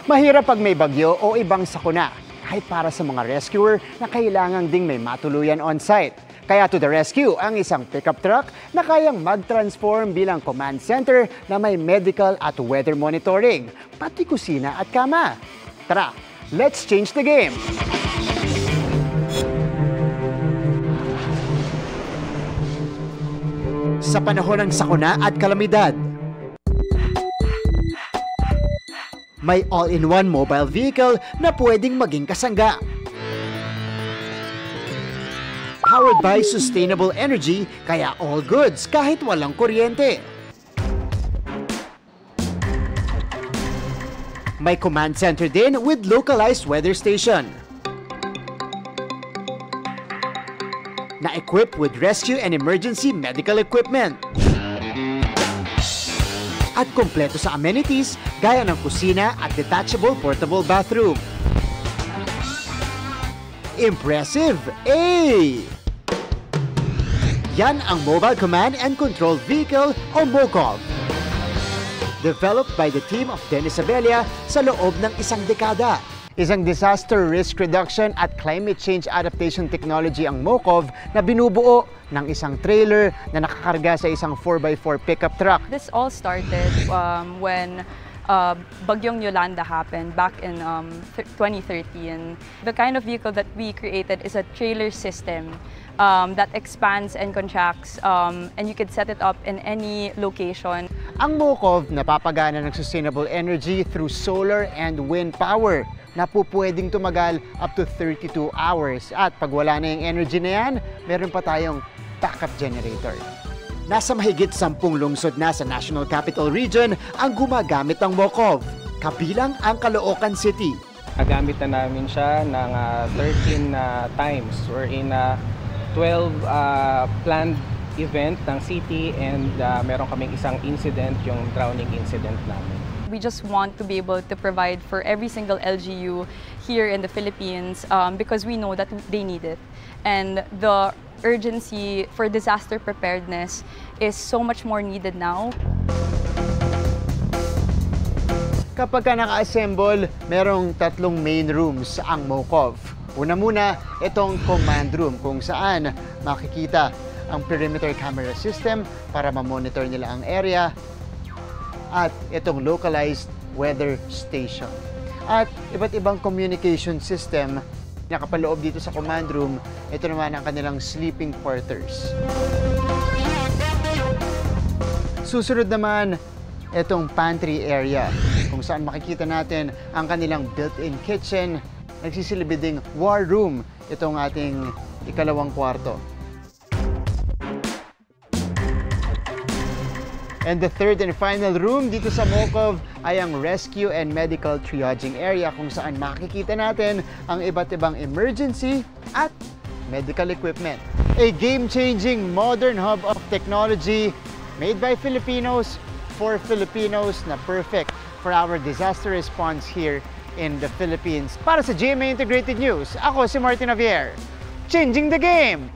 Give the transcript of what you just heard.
Mahirap pag may bagyo o ibang sakuna, kahit para sa mga rescuer na kailangan ding may matuluyan on-site. Kaya to the rescue ang isang pickup truck na kayang mag-transform bilang command center na may medical at weather monitoring, pati kusina at kama. Tara, let's change the game! Sa panahon ng sakuna at kalamidad, may all-in-one mobile vehicle na pwedeng maging kasangga. Powered by sustainable energy, kaya all goods kahit walang kuryente. May command center din with localized weather station. Na-equipped with rescue and emergency medical equipment. At kompleto sa amenities gaya ng kusina at detachable portable bathroom. Impressive! Eh! Yan ang Mobile Command and Control Vehicle o MOCOV. Developed by the team of Dennis Abella sa loob ng isang dekada. Isang disaster risk reduction at climate change adaptation technology ang MOCOV na binubuo ng isang trailer na nakakarga sa isang 4x4 pickup truck. This all started when Bagyong Yolanda happened back in 2013. The kind of vehicle that we created is a trailer system that expands and contracts and you could set it up in any location. Ang MOCOV napapagana ng sustainable energy through solar and wind power na po pwedeng tumagal up to 32 hours. At pag wala na yung energy na yan, meron pa tayong backup generator. Nasa mahigit 10 lungsod na sa National Capital Region ang gumagamit ng MOCOV, kabilang ang Caloocan City. Nagamit na namin siya ng 13 times wherein 12 planned event ng city and meron kaming isang incident, yung drowning incident namin. We just want to be able to provide for every single LGU here in the Philippines because we know that they need it. And the urgency for disaster preparedness is so much more needed now. Kapag ka naka-assemble, merong 3 main rooms ang MOCOV. Una muna, itong command room kung saan makikita ang perimeter camera system para ma-monitor nila ang area at itong localized weather station. At iba't ibang communication system nakapaloob dito sa command room. Ito naman ang kanilang sleeping quarters. Susunod naman, itong pantry area kung saan makikita natin ang kanilang built-in kitchen. Nagsisilbi ding war room itong ating ikalawang kwarto. And the third and final room dito sa MOCOV ay ang rescue and medical triaging area kung saan makikita natin ang iba't ibang emergency at medical equipment. A game-changing modern hub of technology made by Filipinos for Filipinos na perfect for our disaster response here in the Philippines. Para sa GMA Integrated News, ako si Martin Javier. Changing the game!